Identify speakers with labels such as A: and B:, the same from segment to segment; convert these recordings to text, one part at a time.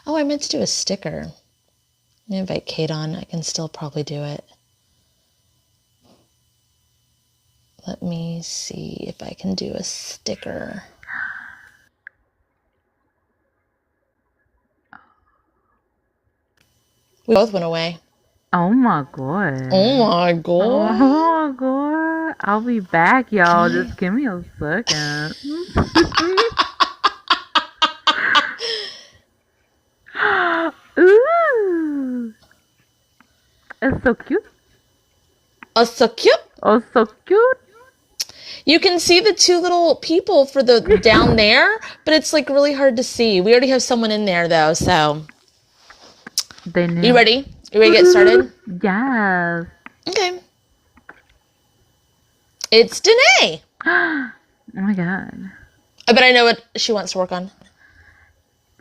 A: Oh, I meant to do a sticker. Let me invite Kate on. I can still probably do it. Let me see if I can do a sticker. We both went away.
B: Oh my god.
A: Oh my god.
B: Oh my god. I'll be back, y'all. Just give me a second. Ooh. It's so cute.
A: Oh, so cute.
B: Oh, so cute.
A: You can see the two little people for the down there, but it's like really hard to see. We already have someone in there though, so.
B: They knew.
A: You ready? You ready to get started?
B: Yes.
A: Okay. It's Danae.
B: Oh my god.
A: But I know what she wants to work on.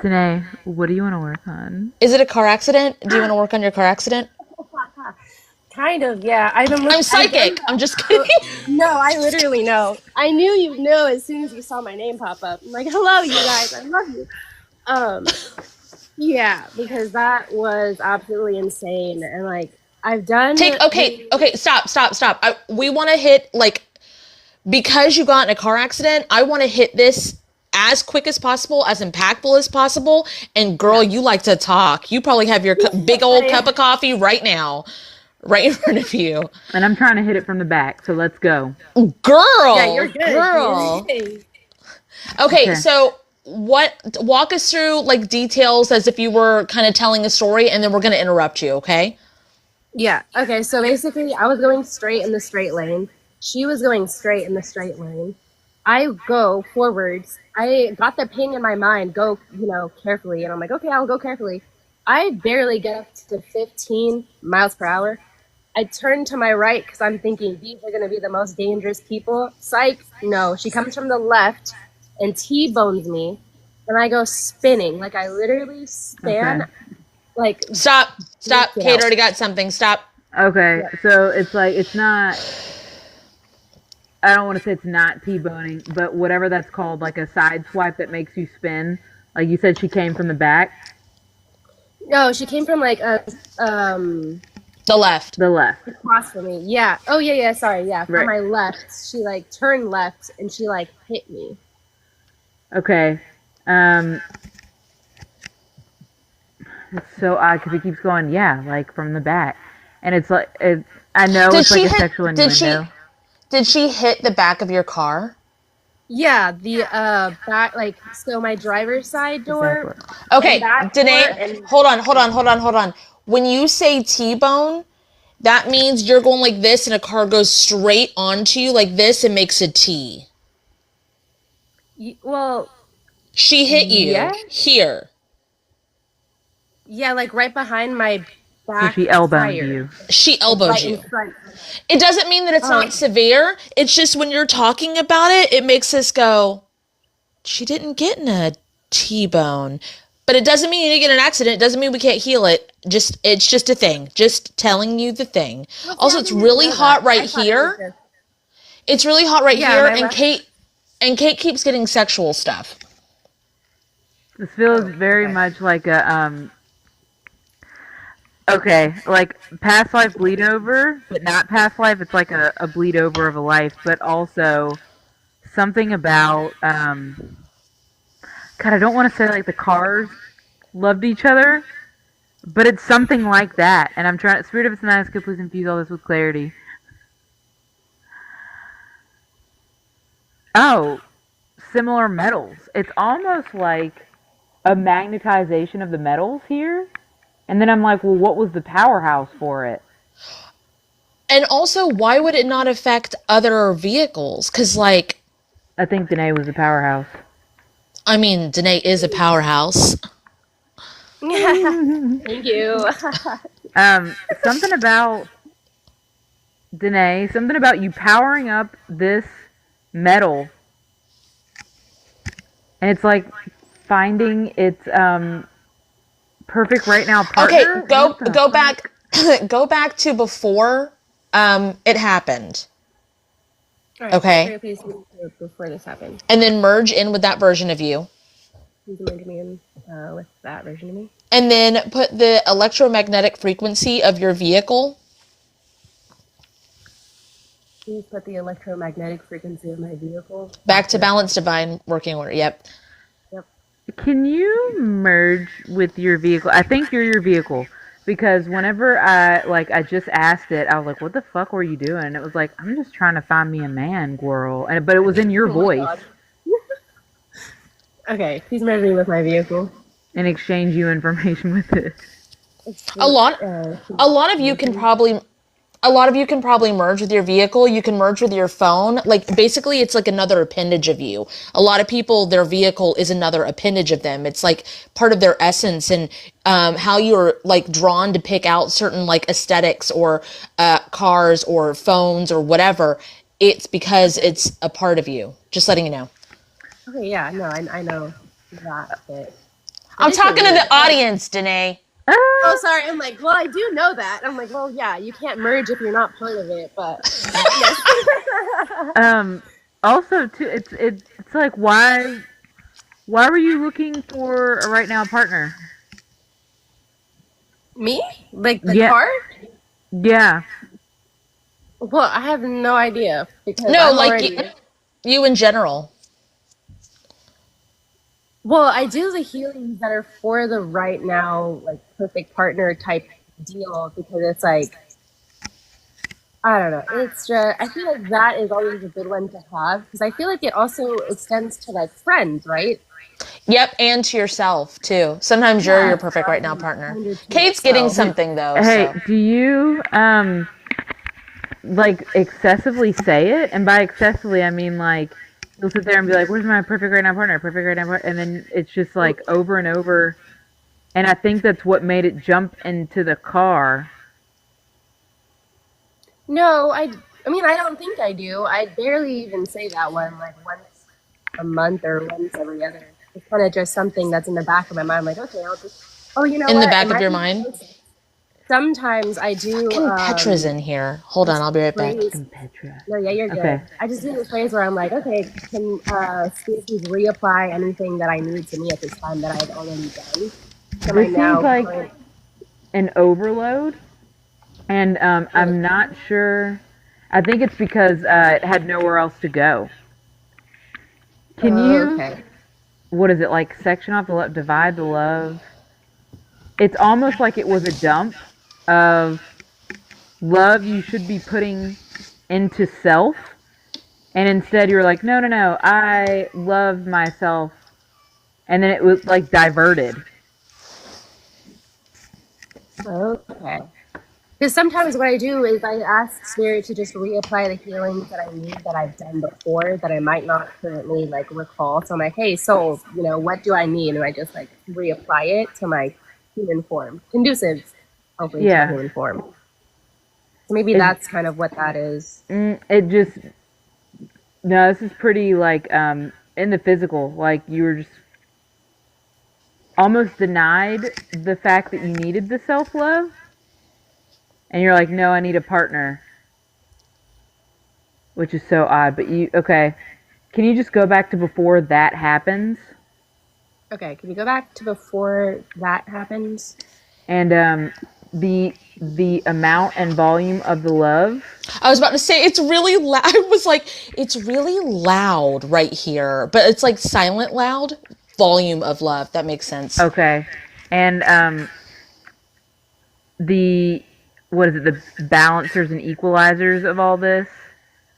B: Danae, what do you want to work on?
A: Is it a car accident? Do you want to work on your car accident?
C: Kind of, yeah.
A: I'm psychic. I'm just kidding.
C: No, I literally know. I knew you'd know as soon as you saw my name pop up. I'm like, hello, you guys. I love you. Yeah, because that was absolutely insane. And like, I've done.
A: Okay, stop. We want to hit, like, because you got in a car accident, I want to hit this as quick as possible, as impactful as possible. And girl, you like to talk. You probably have your big old cup of coffee right now, right in front of you.
B: And I'm trying to hit it from the back, so let's go.
A: Girl.
C: Yeah, you're good.
A: Girl. Okay, so walk us through like details as if you were kind of telling a story, and then we're going to interrupt you, okay?
C: Yeah. Okay. So basically, I was going straight in the straight lane. She was going straight in the straight lane. I go forwards. I got the ping in my mind, go, carefully. And I'm like, okay, I'll go carefully. I barely get up to 15 miles per hour. I turn to my right because I'm thinking these are going to be the most dangerous people. Psych. No, she comes from the left and T-bones me. And I go spinning. Like, I literally stand.
B: Okay.
C: Like,
A: Stop. Kate already got something. Stop.
B: Okay, so it's like, it's not, I don't want to say it's not T-boning, but whatever that's called, like a side swipe that makes you spin. Like you said, she came from the back.
C: No, she came from like
A: The left.
B: The left.
C: Across from me. Yeah. Oh yeah. Sorry. Yeah. From
B: Right.
C: my left, she like turned left and she like hit me.
B: Okay. It's so odd because it keeps going, yeah, like from the back, and it's like I know it's like a sexual innuendo.
A: Did she hit the back of your car?
C: Yeah, the back, like, so my driver's side door.
B: Exactly.
A: Okay,
C: and
A: Danae, hold on. When you say T-bone, that means you're going like this and a car goes straight onto you like this and makes a T.
C: Well,
A: she hit you here.
C: Yeah, like right behind my back.
B: So she elbowed you.
A: She elbowed you. It doesn't mean that it's not severe. It's just when you're talking about it, it makes us go, she didn't get in a T-bone. But it doesn't mean you didn't get in an accident. It doesn't mean we can't heal it. It's just a thing. Just telling you the thing. Also, it's really hot right here. It's really hot right here, and Kate keeps getting sexual stuff.
B: This feels very much like a okay, like past life bleed over, but not past life. It's like a bleed over of a life, but also something about God, I don't want to say like the cars loved each other, but it's something like that. And I'm trying. Spirit of its nice, could please infuse all this with clarity. Oh, similar metals. It's almost like a magnetization of the metals here. And then I'm like, well, what was the powerhouse for it?
A: And also, why would it not affect other vehicles? Because, like...
B: I think Danae was the powerhouse.
A: I mean, Danae is a powerhouse.
C: Thank you.
B: Something about... Danae, something about you powering up this metal. And it's like finding its... perfect right now partner?
A: Okay, go back go back to before it happened.
C: All right,
A: okay.
C: Please before this happened.
A: And then merge in with that version of you.
C: You can merge me in with that version of me.
A: And then put the electromagnetic frequency of your vehicle.
C: Please put the electromagnetic frequency of my vehicle
A: Back to balance, divine working order. Yep.
C: Yep.
B: Can you merge with your vehicle? I think you're your vehicle. Because whenever I just asked it, I was like, what the fuck were you doing? And it was like, I'm just trying to find me a man, girl. But it was in your
C: Oh my
B: voice.
C: God. Okay, please merge me with my vehicle.
B: And exchange you information with it.
A: A lot of you can probably merge with your vehicle. You can merge with your phone. Like, basically, it's like another appendage of you. A lot of people, their vehicle is another appendage of them. It's like part of their essence, and how you're like drawn to pick out certain like aesthetics or cars or phones or whatever. It's because it's a part of you. Just letting you know.
C: Okay, yeah, no, I know that bit.
A: I'm talking to the audience, Danae.
C: Oh, sorry. I'm like, well, I do know that. I'm like, well, yeah, you can't merge if you're not part of it, but yes.
B: Also, too, it's like, why were you looking for a right now partner?
C: Me? Like the car?
B: Yeah.
C: Well, I have no idea because
A: No,
C: I'm
A: like
C: already...
A: you in general.
C: Well, I do the healings that are for the right now, like perfect partner type deal because it's like, I don't know. It's just, I feel like that is always a good one to have because I feel like it also extends to like friends, right?
A: Yep, and to yourself too. Sometimes you're your perfect right now partner. Kate's getting something though.
B: Hey,
A: so.
B: do you like excessively say it? And by excessively, I mean like you'll sit there and be like, "Where's my perfect right now partner? Perfect right now partner?" And then it's just like over and over. And I think that's what made it jump into the car.
C: No, I mean, I don't think I do. I barely even say that one, like once a month or once every other. It's kind of just something that's in the back of my mind. I'm like, okay, I'll just. Oh, you know
A: In
C: what?
A: the back of your mind.
C: Sometimes I do.
A: Petra's in here. Hold on, I'll be right back.
B: Petra.
C: No, yeah, you're good.
B: Okay.
C: I just do this phrase where I'm like, okay, can species reapply anything that I need to me at this time that I've already done?
B: This seems like an overload. And I'm not sure. I think it's because it had nowhere else to go. Can you, what is it, like section off the love, divide the love? It's almost like it was a dump of love you should be putting into self. And instead you're like, no, I love myself. And then it was like diverted.
C: Okay. Because sometimes what I do is I ask Spirit to just reapply the healings that I need that I've done before that I might not currently like recall. So I'm like, hey, soul, you know, what do I need? And I just like reapply it to my human form, conducive, hopefully to my human form. So maybe that's kind of what that is.
B: It just no, this is pretty like in the physical, like you were just almost denied the fact that you needed the self-love. And you're like, no, I need a partner. Which is so odd. But okay. Can you just go back to before that happens?
C: Okay, can we go back to before that happens?
B: And the amount and volume of the love.
A: I was about to say, it's really loud. I was like, it's really loud right here. But it's like silent loud. Volume of love. That makes sense.
B: Okay. And what is it, the balancers and equalizers of all this,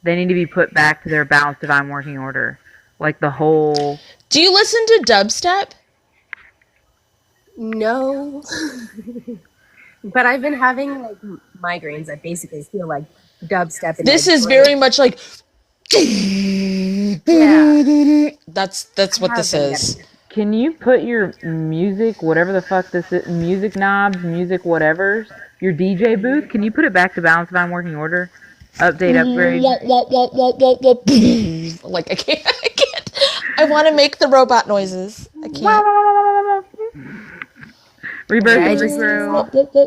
B: they need to be put back to their balanced divine working order. Like the whole...
A: Do you listen to dubstep?
C: No. But I've been having like migraines. I basically feel like dubstep.
A: This is very much like...
C: Yeah.
A: That's what this is.
B: Can you put your music, whatever the fuck this is, music knobs, music whatevers, your DJ booth, can you put it back to balanced divine working order? Update, upgrade.
A: Like, I can't. I want to make the robot noises. I can't.
B: Rebirth,
C: I just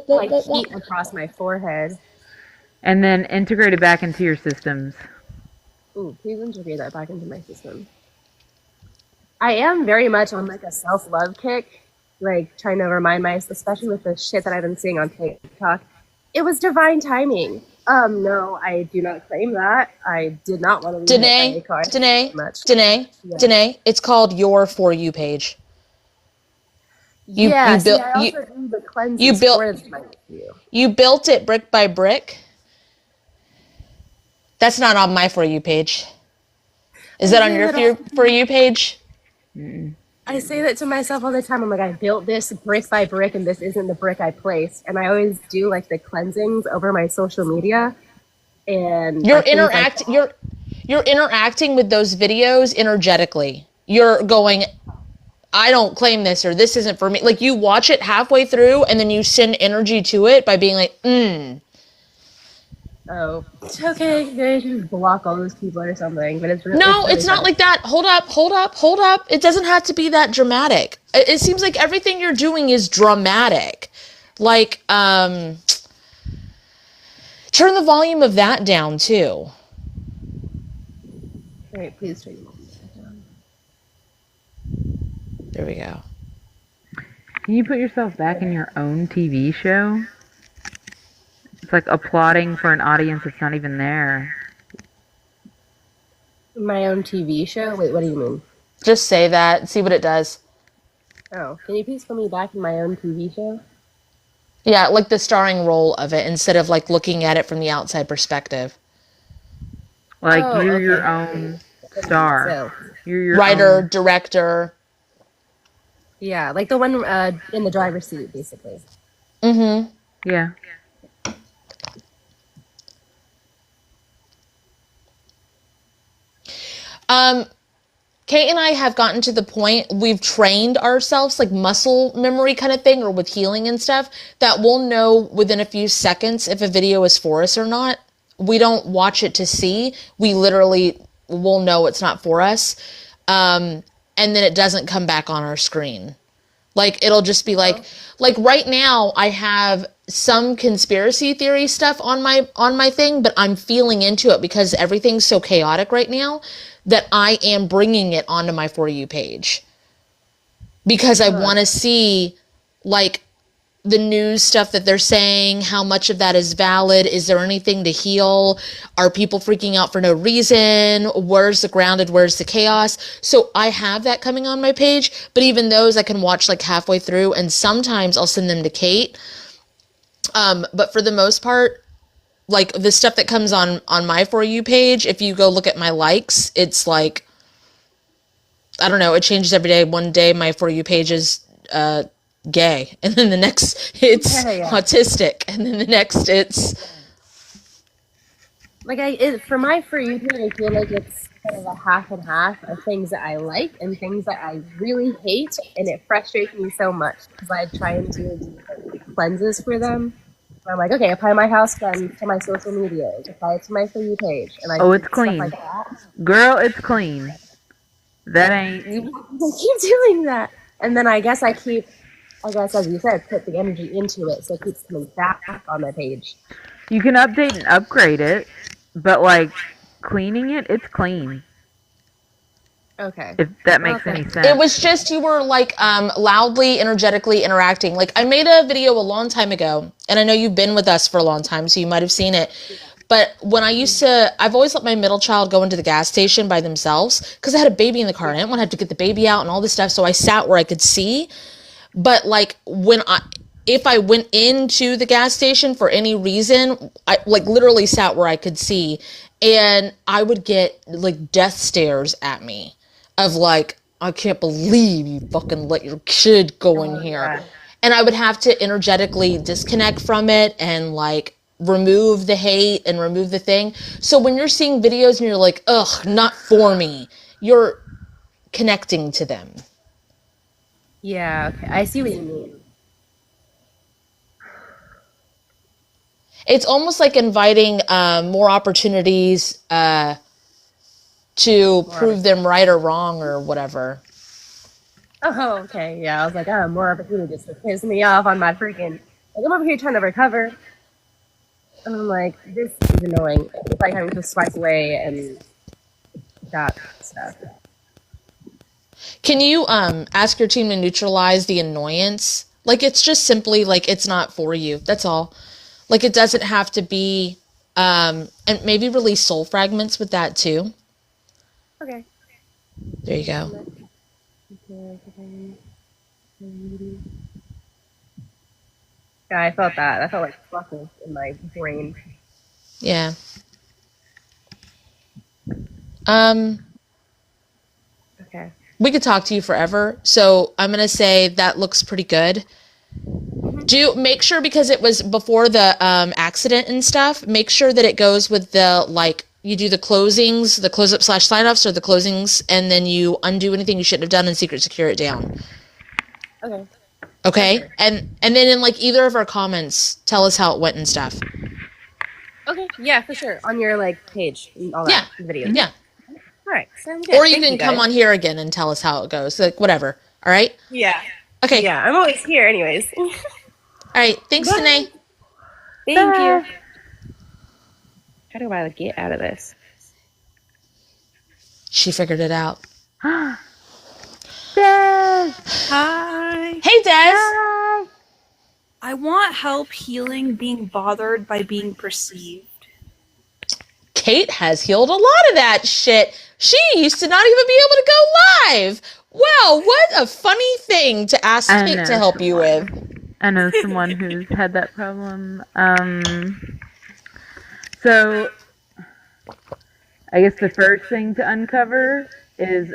C: like heat across my forehead.
B: And then integrate it back into your systems.
C: Ooh, please integrate that back into my system. I am very much on like a self-love kick like trying to remind myself, especially with the shit that I've been seeing on TikTok, it was divine timing. No, I do not claim that. I did not want to be hit by a car.
A: Danae, it's called your For You page.
C: I also do the cleanses for my view.
A: You built it brick by brick. That's not on my For You page. Is that on your For You page?
C: I say that to myself all the time. I'm like, I built this brick by brick, and this isn't the brick I placed. And I always do like the cleansings over my social media. And
A: you're interacting with those videos energetically. You're going, I don't claim this, or this isn't for me. Like, you watch it halfway through and then you send energy to it by being like,
C: oh, it's okay. They should block all those people or something. But it's really,
A: no, it's not like that. Hold up. It doesn't have to be that dramatic. It seems like everything you're doing is dramatic. Like, turn the volume of that down too.
C: Wait, please turn the volume down.
A: There we go.
B: Can you put yourself back in your own TV show? It's like applauding for an audience that's not even there.
C: My own TV show? Wait, what do you mean?
A: Just say that. See what it does.
C: Oh, can you please put me back in my own TV show?
A: Yeah, like the starring role of it, instead of like looking at it from the outside perspective.
B: Like you're your own star.
C: So,
B: You're your
A: writer,
B: own...
A: director.
C: Yeah, like the one in the driver's seat, basically.
A: Mm-hmm.
B: Yeah.
A: Kate and I have gotten to the point, we've trained ourselves, like muscle memory kind of thing, or with healing and stuff, that we'll know within a few seconds if a video is for us or not. We don't watch it to see. We literally will know it's not for us. And then it doesn't come back on our screen. Like, it'll just be like right now I have some conspiracy theory stuff on my thing, but I'm feeling into it because everything's so chaotic right now that I am bringing it onto my For You page. Because I want to see, like, the news stuff that they're saying, how much of that is valid, is there anything to heal, are people freaking out for no reason, where's the grounded, where's the chaos. So I have that coming on my page, but even those I can watch like halfway through, and sometimes I'll send them to Kate. But for the most part, like the stuff that comes on my For You page, if you go look at my likes, it's like, I don't know, it changes every day. One day my For You page is gay, and then the next it's autistic, and then the next it's
C: like for my For You page, I feel like it's kind of a half and half of things that I like and things that I really hate, and it frustrates me so much because I try and do cleanses for them. I'm like, okay, apply my house cleanse to my social media, apply it to my For You page, and I
B: it's clean. Like that. Girl, it's clean. That ain't.
C: I keep doing that, and then I guess as you said, put the energy into it, so it keeps coming back on my page.
B: You can update and upgrade it, but like cleaning it, it's clean.
C: Okay.
B: If that makes any sense.
A: It was just you were like loudly, energetically interacting. Like, I made a video a long time ago, and I know you've been with us for a long time, so you might have seen it. But when I've always let my middle child go into the gas station by themselves because I had a baby in the car and I didn't want to have to get the baby out and all this stuff. So I sat where I could see. But like if I went into the gas station for any reason, I like literally sat where I could see, and I would get like death stares at me of like, I can't believe you fucking let your kid go in here. God. And I would have to energetically disconnect from it and like remove the hate and remove the thing. So when you're seeing videos and you're like, ugh, not for me, you're connecting to them.
C: Yeah, okay. I see what you mean.
A: It's almost like inviting more opportunities to prove them right or wrong or whatever.
C: Oh, okay. Yeah, I was like, more opportunities to piss me off on my freaking... Like, I'm over here trying to recover. And I'm like, this is annoying. It's like having to swipe away and that stuff.
A: Can you ask your team to neutralize the annoyance? Like, it's just simply like it's not for you. That's all. Like, it doesn't have to be. And maybe release soul fragments with that too.
C: Okay.
A: There you go.
C: Yeah, I felt that. I felt like fluffy in my brain.
A: Yeah.
C: Okay.
A: We could talk to you forever. So I'm gonna say that looks pretty good. Do make sure, because it was before the accident and stuff, make sure that it goes with the, like, you do the closings, the close up / sign offs, or the closings, and then you undo anything you shouldn't have done and secret secure it down.
C: Okay.
A: Okay?
C: Sure.
A: And then in like either of our comments, tell us how it went and stuff.
C: Okay. Yeah, for sure. On your like page and all that videos.
A: Yeah.
C: All right. Sounds good.
A: Or you
C: Thank
A: can come
C: guys.
A: on here again and tell us how it goes. Like, whatever. All right?
C: Yeah.
A: Okay.
C: Yeah, I'm always here anyways.
A: All right. Thanks,
C: Bye.
A: Danae.
C: Thank you. How do I get out of this?
A: She figured it out.
B: Des!
D: Hi.
A: Hey, Des.
B: Hi!
D: I want help healing being bothered by being perceived.
A: Kate has healed a lot of that shit. She used to not even be able to go live. Wow, what a funny thing to ask Kate to help you with.
B: I know someone who's had that problem. So I guess the first thing to uncover is,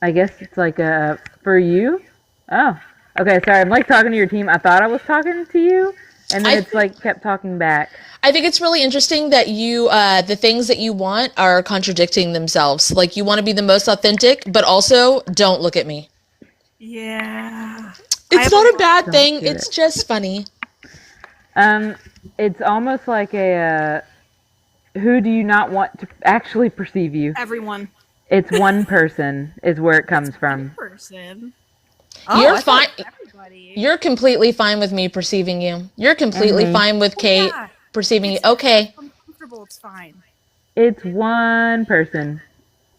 B: I guess it's like for you. Oh, okay. Sorry, I'm like talking to your team. I thought I was talking to you, and then it's like kept talking back.
A: I think it's really interesting that you, the things that you want are contradicting themselves. Like, you want to be the most authentic, but also don't look at me.
D: Yeah.
A: It's not a bad
B: Don't
A: thing.
B: do
A: It's
B: it.
A: just funny.
B: It's almost like a who do you not want to actually perceive you?
D: Everyone.
B: It's one person is where it comes from.
D: Person.
A: You're fine.
D: Everybody.
A: You're completely fine with me perceiving you. You're completely fine with Kate perceiving you. Okay.
D: I'm comfortable. It's fine.
B: It's one person.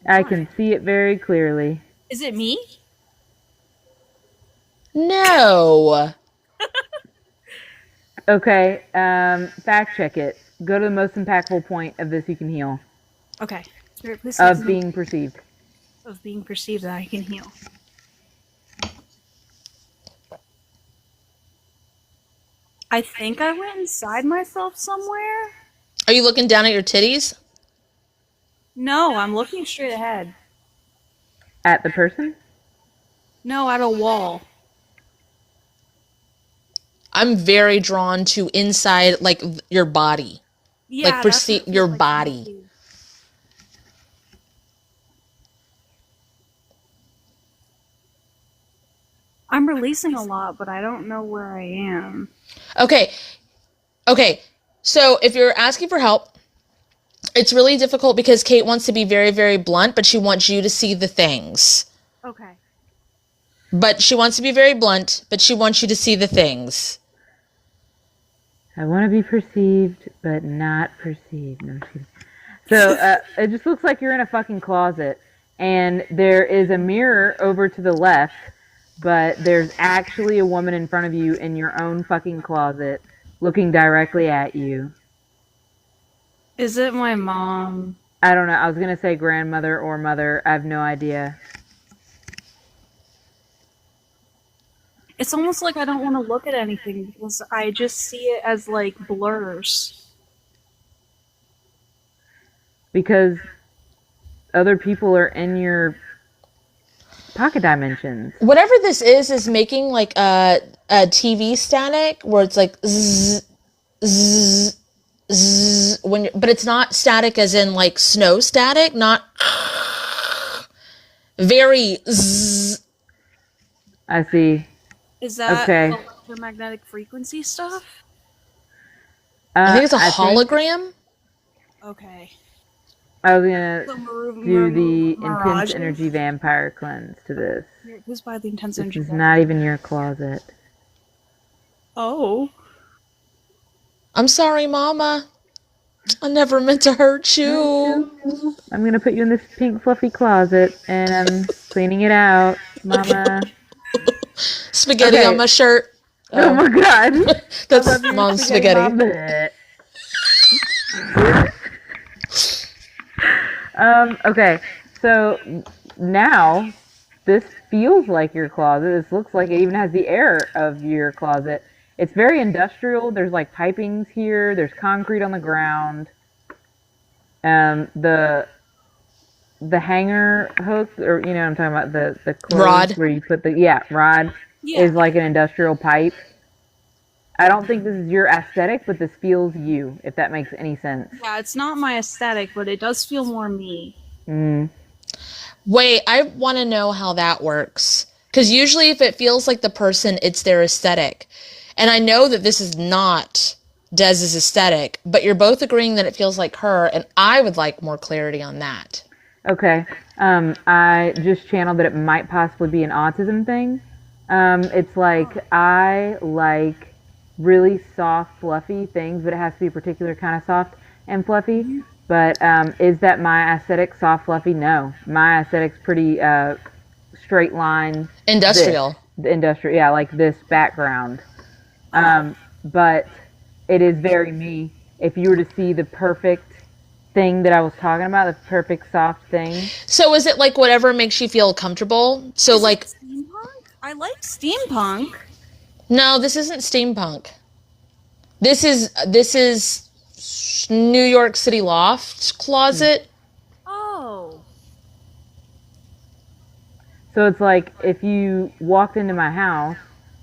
B: I can see it very clearly.
D: Is it me?
A: No.
B: Okay, fact check it. Go to the most impactful point of this you can heal.
D: Okay. Spirit, please
B: Of being perceived.
D: of being perceived that I can heal. I think I went inside myself somewhere.
A: Are you looking down at your titties?
D: No, I'm looking straight ahead.
B: At the person?
D: No, at a wall.
A: I'm very drawn to inside, like, your body.
D: Yeah,
A: Like, perceive your body.
D: I'm releasing a lot, but I don't know where I am.
A: Okay. So if you're asking for help, it's really difficult because Kate wants to be very, very blunt, but she wants you to see the things.
D: Okay.
A: But she wants to be very blunt, but she wants you to see the things.
B: I want to be perceived, but not perceived. No, so it just looks like you're in a fucking closet, and there is a mirror over to the left, but there's actually a woman in front of you in your own fucking closet, looking directly at you.
D: Is it my mom?
B: I don't know. I was gonna say grandmother or mother. I have no idea.
D: It's almost like I don't want to look at anything because I just see it as like blurs.
B: Because other people are in your pocket dimensions.
A: Whatever this is making like a TV static where it's like zzz, zzz, zzz, but it's not static as in like snow static, not very zzz.
B: I see.
D: Is that
B: Okay.
D: electromagnetic frequency stuff?
A: I think it's a
B: I think
A: hologram.
D: Okay.
B: I was gonna
D: So
B: do the
D: mirage
B: intense energy vampire cleanse to this.
D: Who's by the intense
B: This
D: energy?
B: is not even your closet.
D: Oh.
A: I'm sorry, Mama. I never meant to hurt you.
B: I'm gonna put you in this pink fluffy closet, and I'm cleaning it out, Mama.
A: Spaghetti
B: Okay.
A: on my shirt.
B: Oh my God. I
A: That's
B: love your
A: mom's spaghetti.
B: Mama. Okay, so now this feels like your closet. This looks like it even has the air of your closet. It's very industrial. There's like pipings here. There's concrete on the ground. The hanger hook, or you know what I'm talking about, the clothes
A: Rod.
B: where you put the rod
D: Yeah.
B: is like an industrial pipe. I don't think this is your aesthetic, but this feels you, if that makes any sense.
D: Yeah, it's not my aesthetic, but it does feel more me.
A: Wait, I want to know how that works. Because usually if it feels like the person, it's their aesthetic. And I know that this is not Dez's aesthetic, but you're both agreeing that it feels like her, and I would like more clarity on that.
B: Okay. I just channeled that it might possibly be an autism thing. It's like I like really soft, fluffy things, but it has to be a particular kind of soft and fluffy. But is that my aesthetic, soft, fluffy? No. My aesthetic's pretty straight line.
A: Industrial.
B: Industrial, yeah, like this background. But it is very me. If you were to see the perfect thing that I was talking about, the perfect soft thing.
A: So is it like whatever makes you feel comfortable? So
D: Is
A: like,
D: it steampunk? I like steampunk.
A: no, this isn't steampunk. This is New York City loft closet.
D: Oh.
B: So it's like if you walked into my house,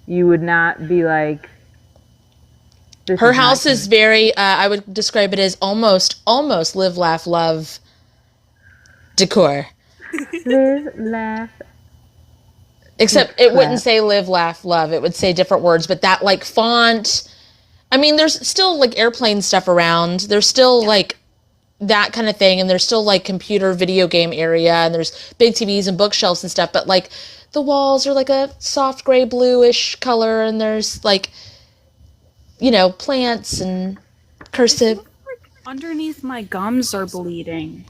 B: you would not be like, this
A: Her
B: is
A: house
B: not
A: is very, I would describe it as almost live, laugh, love decor.
B: live, laugh.
A: Except it wouldn't say live, laugh, love. It would say different words, but that like font, I mean, there's still like airplane stuff around. There's still like that kind of thing. And there's still like computer video game area, and there's big TVs and bookshelves and stuff. But like the walls are like a soft gray bluish color, and there's like, you know, plants and cursive.
D: Like underneath my gums are bleeding.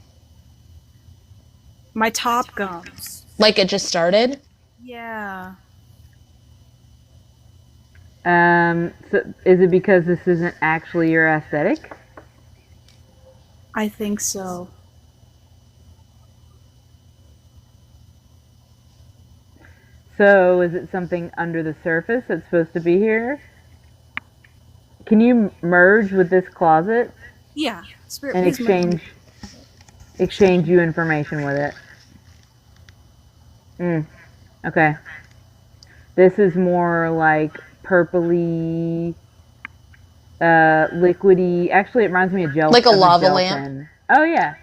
D: My top gums.
A: Like it just started.
D: Yeah.
B: So is it because this isn't actually your aesthetic?
D: I think so.
B: So is it something under the surface that's supposed to be here? Can you merge with this closet
D: Yeah. Spirit,
B: and
D: please
B: exchange you information with it? Okay. This is more like purpley, liquidy. Actually, it reminds me of gel.
A: Like a lava
B: gel
A: lamp?
B: pen. Oh yeah.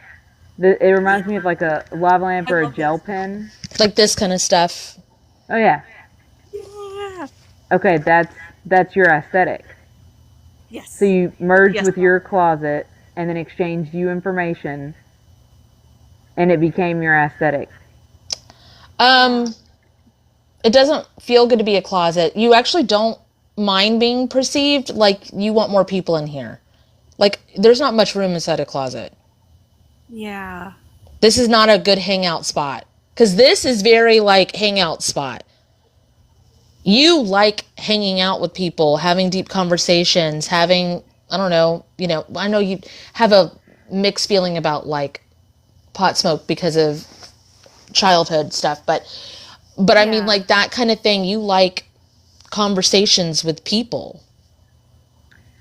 B: It reminds me of like a lava lamp or a gel pen.
A: Like this kind of stuff.
B: Oh yeah.
D: Yeah.
B: Okay, that's your aesthetic.
D: Yes.
B: So you merged
D: Yes,
B: with
D: Mom.
B: your closet and then exchanged you information, and it became your aesthetic.
A: It doesn't feel good to be a closet. You actually don't mind being perceived like you want more people in here. Like there's not much room inside a closet.
D: Yeah.
A: This is not a good hangout spot. Because this is very like hangout spot. You like hanging out with people, having deep conversations, having, I don't know, you know, I know you have a mixed feeling about like pot smoke because of childhood stuff, but I mean like that kind of thing. You like conversations with people.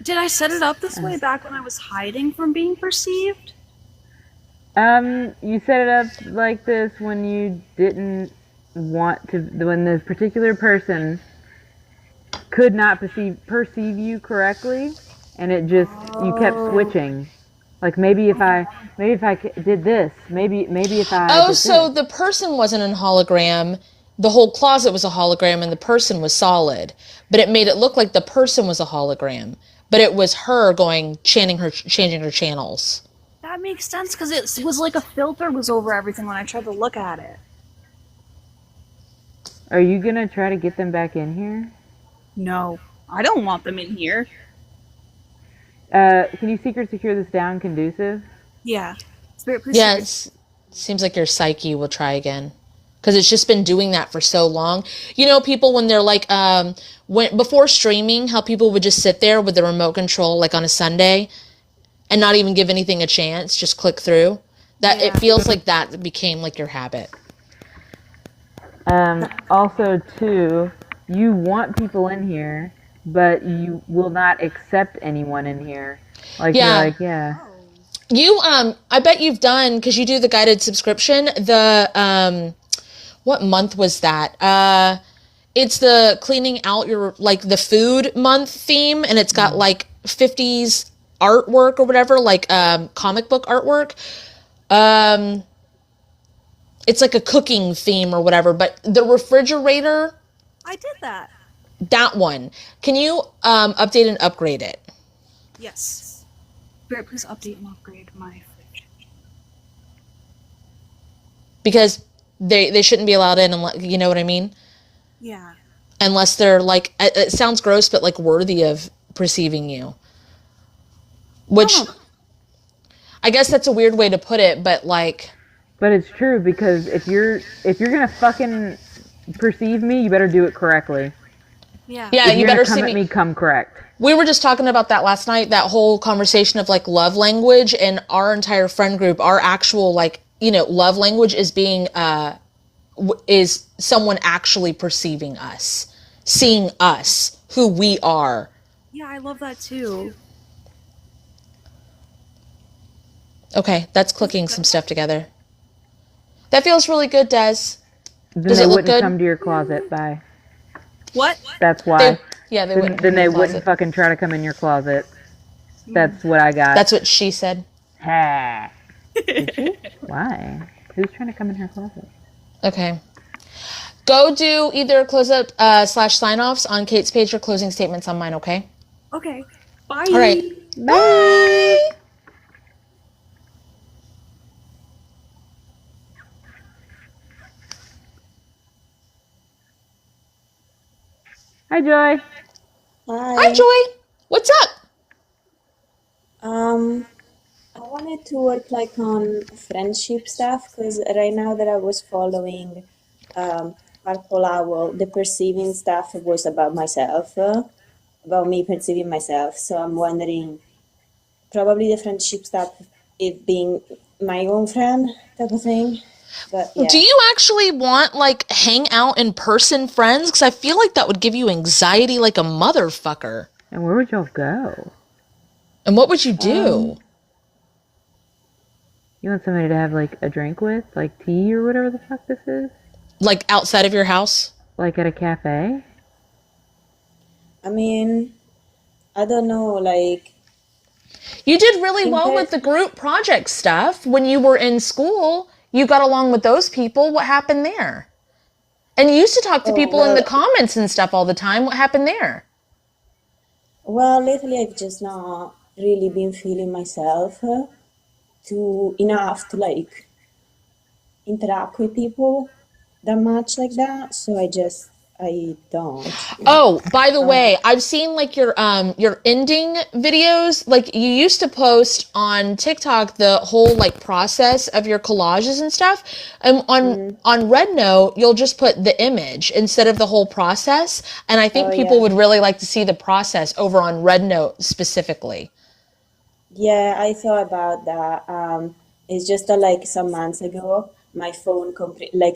D: Did I set it up this way back when I was hiding from being perceived?
B: You set it up like this when you didn't want to, when the particular person could not perceive you correctly, and it just, you kept switching. Like maybe if I did this, maybe if I
A: Oh,
B: did
A: so
B: this.
A: the person wasn't a hologram. The whole closet was a hologram and the person was solid. But it made it look like the person was a hologram. But it was her changing her channels.
D: That makes sense because it was like a filter was over everything when I tried to look at it.
B: Are you gonna try to get them back in here?
D: No, I don't want them in here.
B: Can you secret secure this down, conducive?
D: Yeah. Spirit, please.
A: Yeah, it seems like your psyche will try again. Because it's just been doing that for so long. You know, people when they're like, before streaming, how people would just sit there with the remote control, like on a Sunday, and not even give anything a chance, just click through. That It feels like that became like your habit.
B: Also, too, you want people in here, but you will not accept anyone in here. Like,
A: Yeah.
B: you're like, yeah.
A: You, I bet you've done, because you do the guided subscription, the, what month was that? It's the cleaning out your, like, the food month theme, and it's got, like, 50s artwork or whatever, like, comic book artwork. It's like a cooking theme or whatever, but the refrigerator,
D: I did that.
A: that one, can you, update and upgrade it?
D: Yes. Spirit, please update and upgrade my fridge.
A: Because they shouldn't be allowed in, unless, you know what I mean?
D: Yeah.
A: Unless they're like, it sounds gross, but like worthy of perceiving you. Which, I guess that's a weird way to put it, but like.
B: But it's true, because if you're gonna fucking perceive me, you better do it correctly.
D: Yeah.
A: Yeah,
B: If
A: you
B: you're
A: better
B: gonna come
A: see
B: at
A: me.
B: me, come correct.
A: We were just talking about that last night, that whole conversation of like love language, and our entire friend group, our actual like, you know, love language is being, is someone actually perceiving us, seeing us, who we are.
D: Yeah, I love that too.
A: Okay, that's clicking some stuff together. That feels really good, Des.
B: Then
A: Does
B: they
A: it look
B: wouldn't
A: good?
B: come to your closet. Bye.
D: What?
B: That's why.
A: They wouldn't.
B: Then
A: come
B: they
A: in the
B: wouldn't
A: closet.
B: fucking try to come in your closet. That's what I got.
A: That's what she said.
B: Ha. Did she? Why? Who's trying to come in her closet?
A: Okay. Go do either close up / sign offs on Kate's page or closing statements on mine, okay?
D: Okay. Bye.
A: All right. Bye.
B: Hi, Joy.
A: Hi, Joy. What's up?
E: I wanted to work like on friendship stuff because right now that I was following Purple Owl, the perceiving stuff was about myself, about me perceiving myself. So I'm wondering, probably the friendship stuff, it being my own friend type of thing. But yeah.
A: Do you actually want, like, hang out in person friends? Because I feel like that would give you anxiety like a motherfucker.
B: And where would y'all go?
A: And what would you do?
B: You want somebody to have, like, a drink with? Like tea or whatever the fuck this is?
A: Like, outside of your house?
B: Like at a cafe?
E: I mean, I don't know, like,
A: You did really well with the group project stuff. When you were in school, you got along with those people. What happened there? And you used to talk to people in the comments and stuff all the time. What happened there?
E: well, lately I've just not really been feeling myself enough to like interact with people that much like that. So I don't.
A: Oh, by the way, I've seen like your ending videos. Like you used to post on TikTok the whole like process of your collages and stuff. And on Red Note, you'll just put the image instead of the whole process. And I think people would really like to see the process over on Red Note specifically.
E: Yeah, I thought about that. It's just that like some months ago, my phone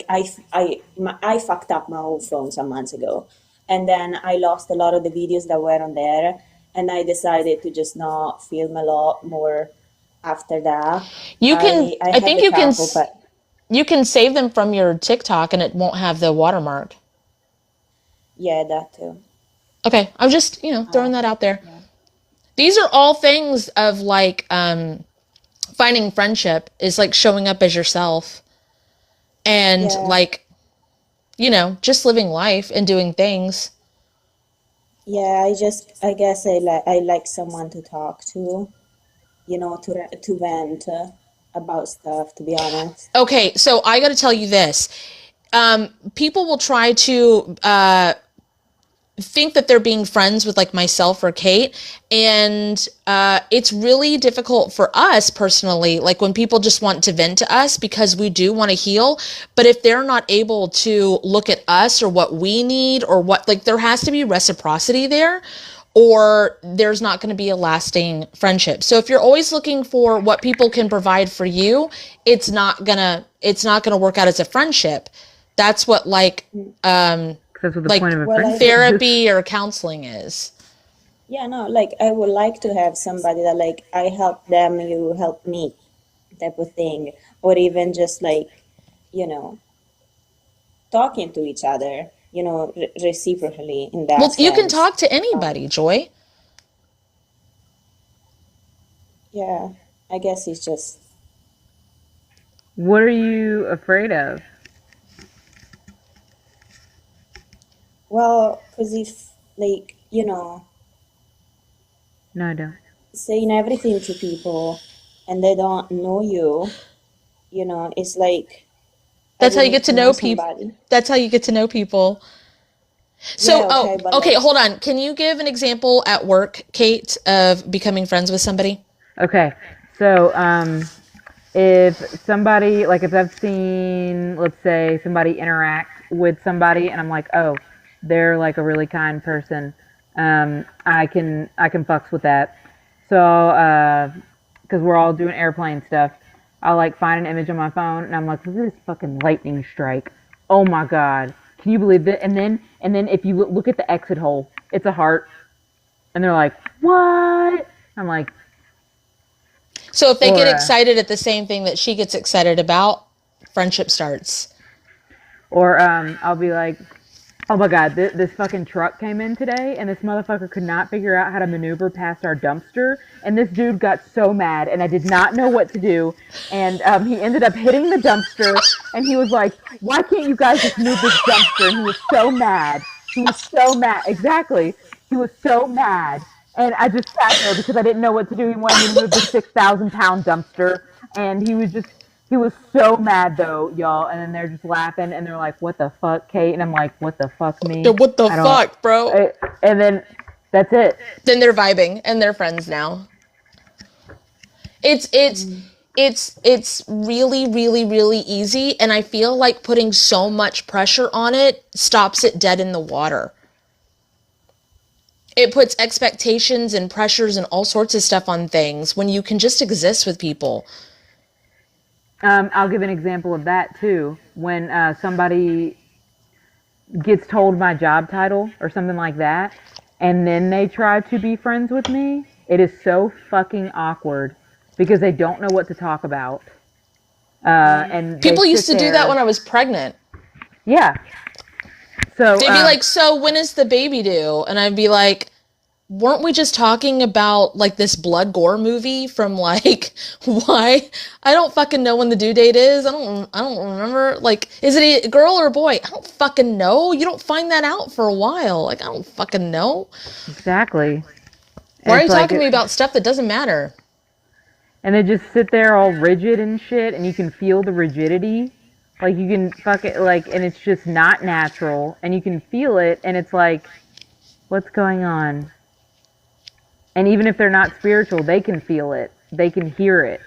E: I fucked up my own phone some months ago, and then I lost a lot of the videos that were on there, and I decided to just not film a lot more after that.
A: You can, I
E: had
A: think
E: a
A: you can,
E: couple, but
A: you can save them from your TikTok and it won't have the watermark.
E: yeah, that too.
A: Okay, I'm just, throwing that out there. Yeah. These are all things of like finding friendship is like showing up as yourself and like, just living life and doing things.
E: Yeah, I guess I like someone to talk to, to vent about stuff, to be honest.
A: Okay, so I got to tell you this. People will try to think that they're being friends with like myself or Kate, and it's really difficult for us personally, like when people just want to vent to us because we do want to heal, but if they're not able to look at us or what we need or what, like there has to be reciprocity there, or there's not going to be a lasting friendship. So if you're always looking for what people can provide for you, it's not gonna work out as a friendship. That's what like
B: That's what the point of a friendship
A: therapy or counseling is.
E: Yeah, no, like I would like to have somebody that like I help them, you help me, type of thing, or even just like, you know, talking to each other, you know, reciprocally in that
A: Well, you can
E: sense.
A: talk to anybody, Joy.
E: Yeah, I guess it's just,
B: What are you afraid of?
E: well, because if like, you know,
B: No, I don't.
E: saying everything to people and they don't know you, you know, it's like I
A: That's how
E: would
A: you
E: need
A: get to
E: to know
A: know people.
E: somebody.
A: That's how you get to know people. So,
E: Yeah, okay, but
A: okay,
E: like,
A: hold on. Can you give an example at work, Kate, of becoming friends with somebody?
B: Okay, so if somebody, like if I've seen, let's say, somebody interact with somebody and I'm like, oh, they're like a really kind person, I can fucks with that. So, because we're all doing airplane stuff, I'll like find an image on my phone and I'm like, look at this fucking lightning strike. Oh my God. Can you believe it? And then if you look at the exit hole, it's a heart. And they're like, what? I'm like,
A: So if they
B: or
A: get excited at the same thing that she gets excited about, friendship starts.
B: Or I'll be like, oh my God, this fucking truck came in today and this motherfucker could not figure out how to maneuver past our dumpster. And this dude got so mad and I did not know what to do. And he ended up hitting the dumpster and he was like, why can't you guys just move this dumpster? And he was so mad. He was so mad. Exactly. He was so mad. And I just sat there because I didn't know what to do. He wanted me to move the 6,000-pound dumpster. And he was so mad though, y'all. And then they're just laughing and they're like, what the fuck, Kate? And I'm like, what the fuck, me?
A: Yeah, what the
B: I don't.
A: fuck, bro?
B: And then that's it.
A: Then they're vibing and they're friends now. It's really, really, really easy. And I feel like putting so much pressure on it stops it dead in the water. It puts expectations and pressures and all sorts of stuff on things when you can just exist with people.
B: I'll give an example of that too. When somebody gets told my job title or something like that, and then they try to be friends with me, it is so fucking awkward because they don't know what to talk about. And
A: People used to do
B: there.
A: that when I was pregnant.
B: Yeah. So
A: they'd be like, so when is the baby due? And I'd be like, weren't we just talking about like this blood gore movie from like, why? I don't fucking know when the due date is. I don't remember. Like, is it a girl or a boy? I don't fucking know. You don't find that out for a while. Like, I don't fucking know.
B: Exactly.
A: Why are you talking to me about stuff that doesn't matter?
B: And they just sit there all rigid and shit, and you can feel the rigidity. Like, you can fuck it, like, and it's just not natural, and you can feel it, and it's like, what's going on? And even if they're not spiritual, they can feel it. They can hear it.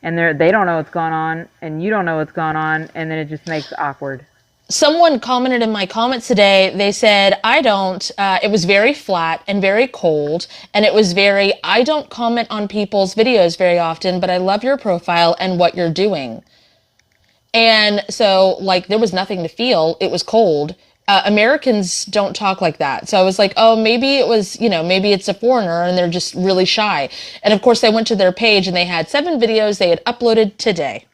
B: And they don't know what's going on, and you don't know what's going on, and then it just makes it awkward.
A: Someone commented in my comments today, they said, it was very flat and very cold, and it was I don't comment on people's videos very often, but I love your profile and what you're doing. And so, like, there was nothing to feel. It was cold. Americans don't talk like that. So I was like, oh, maybe it was, maybe it's a foreigner and they're just really shy. And of course, I went to their page and they had 7 videos they had uploaded today.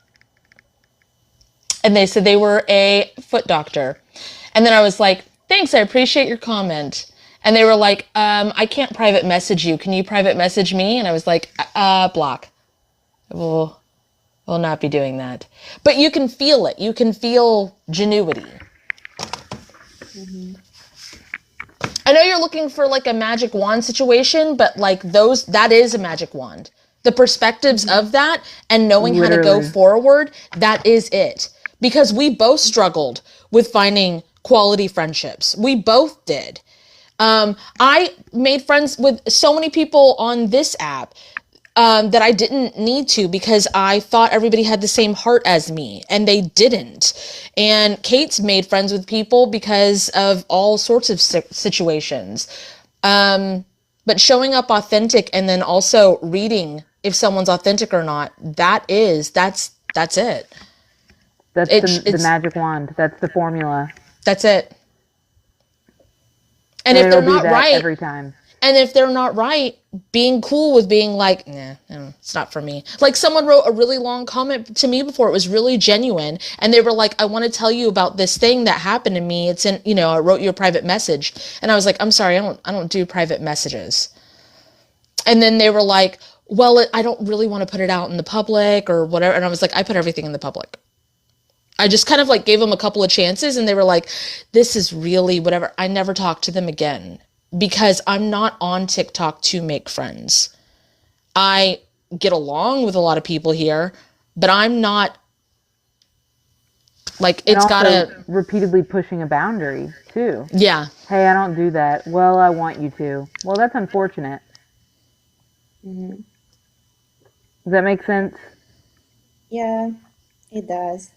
A: And they said they were a foot doctor. And then I was like, thanks, I appreciate your comment. And they were like, I can't private message you. Can you private message me? And I was like, block. We'll not be doing that. But you can feel it. You can feel genuity. Mm-hmm. I know you're looking for like a magic wand situation, but like that is a magic wand. The perspectives of that and knowing how to go forward, that is it. Because we both struggled with finding quality friendships. We both did. I made friends with so many people on this app that I didn't need to because I thought everybody had the same heart as me, and they didn't. And Kate's made friends with people because of all sorts of situations. But showing up authentic and then also reading if someone's authentic or not, that's it.
B: That's the magic wand. That's the formula.
A: That's it. And if
B: it'll
A: they're not
B: be that
A: right,
B: every time.
A: And if they're not right, being cool with being like, nah, it's not for me. Like someone wrote a really long comment to me before. It was really genuine. And they were like, I want to tell you about this thing that happened to me. It's in, I wrote you a private message. And I was like, I'm sorry, I don't do private messages. And then they were like, well, I don't really want to put it out in the public or whatever. And I was like, I put everything in the public. I just kind of like gave them a couple of chances, and they were like, this is really whatever. I never talked to them again because I'm not on TikTok to make friends. I get along with a lot of people here, but I'm not like, it's gotta
B: repeatedly pushing a boundary too.
A: Yeah.
B: Hey, I don't do that. Well, I want you to. Well, that's unfortunate.
E: Mm-hmm.
B: Does that make sense?
E: Yeah, it does.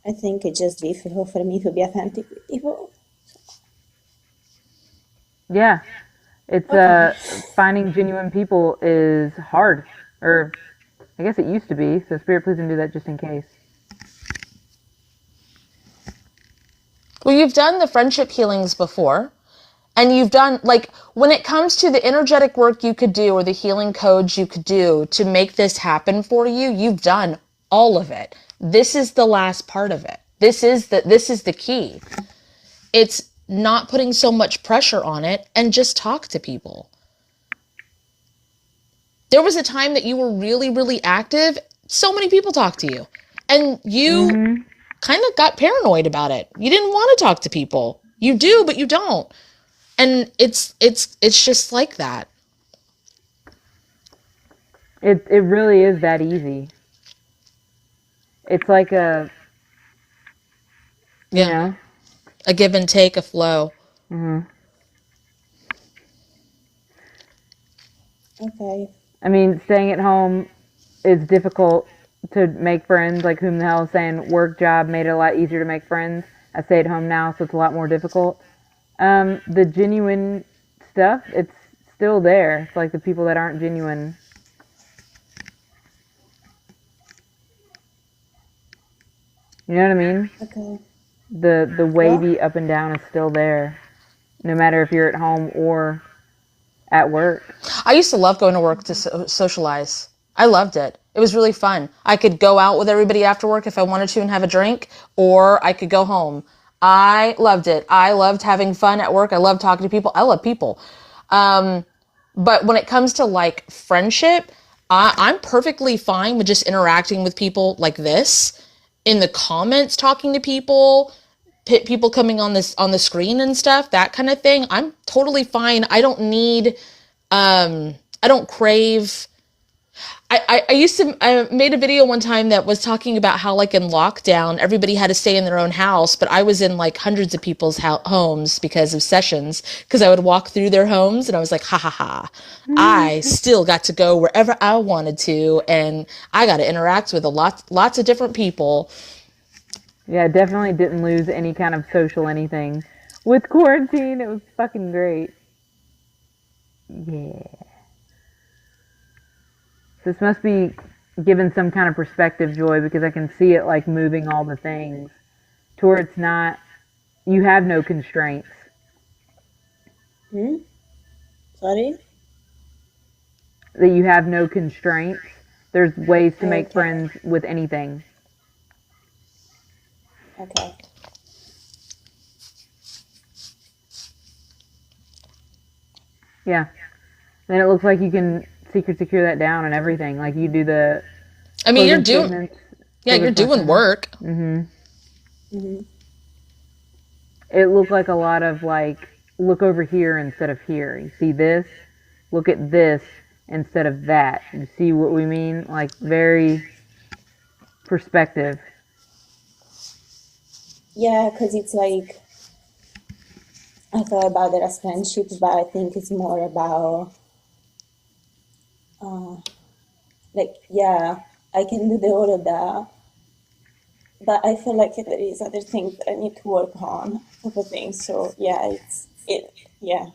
E: I think it's just difficult for me to be authentic with people.
B: Yeah. It's finding genuine people is hard. Or I guess it used to be. So Spirit, please don't do that just in case.
A: Well, you've done the friendship healings before. And you've done, like, when it comes to the energetic work you could do or the healing codes you could do to make this happen for you, you've done all of it. This is the last part of it. This is the key. It's not putting so much pressure on it and just talk to people. There was a time that you were really, really active. So many people talked to you. And you kind of got paranoid about it. You didn't want to talk to people. You do, but you don't. And it's just like that.
B: It really is that easy. It's like a
A: give and take, a flow.
B: Mm-hmm.
E: Okay.
B: I mean, staying at home is difficult to make friends. Like, whom the hell is saying work job made it a lot easier to make friends? I stay at home now, so it's a lot more difficult. The genuine stuff, it's still there. It's like the people that aren't genuine. You know what I mean?
E: Okay.
B: The wavy up and down is still there, no matter if you're at home or at work.
A: I used to love going to work to socialize. I loved it. It was really fun. I could go out with everybody after work if I wanted to and have a drink, or I could go home. I loved it. I loved having fun at work. I loved talking to people. I love people. But when it comes to like friendship, I'm perfectly fine with just interacting with people like this, in the comments, talking to people, people coming on the screen and stuff, that kind of thing. I'm totally fine. I don't need, I don't crave. I made a video one time that was talking about how, like, in lockdown, everybody had to stay in their own house, but I was in like hundreds of people's homes because of sessions, because I would walk through their homes and I was like, ha ha ha, I still got to go wherever I wanted to, and I got to interact with lots of different people.
B: Yeah, definitely didn't lose any kind of social anything. With quarantine, it was fucking great. Yeah. This must be given some kind of perspective, Joy, because I can see it like moving all the things to where it's not, you have no constraints.
E: Sorry?
B: That you have no constraints. There's ways to make friends with anything.
E: Okay.
B: Yeah. Then it looks like you can secure that down and everything. Like, you do the...
A: I mean, you're doing work.
B: It looked like a lot of, like, look over here instead of here. You see this? Look at this instead of that. You see what we mean? Like, very perspective.
E: Yeah, because it's like, I thought about it as friendships, but I think it's more about, like, yeah, I can do all of that, but I feel like there is other things that I need to work on, other things. So yeah, yeah.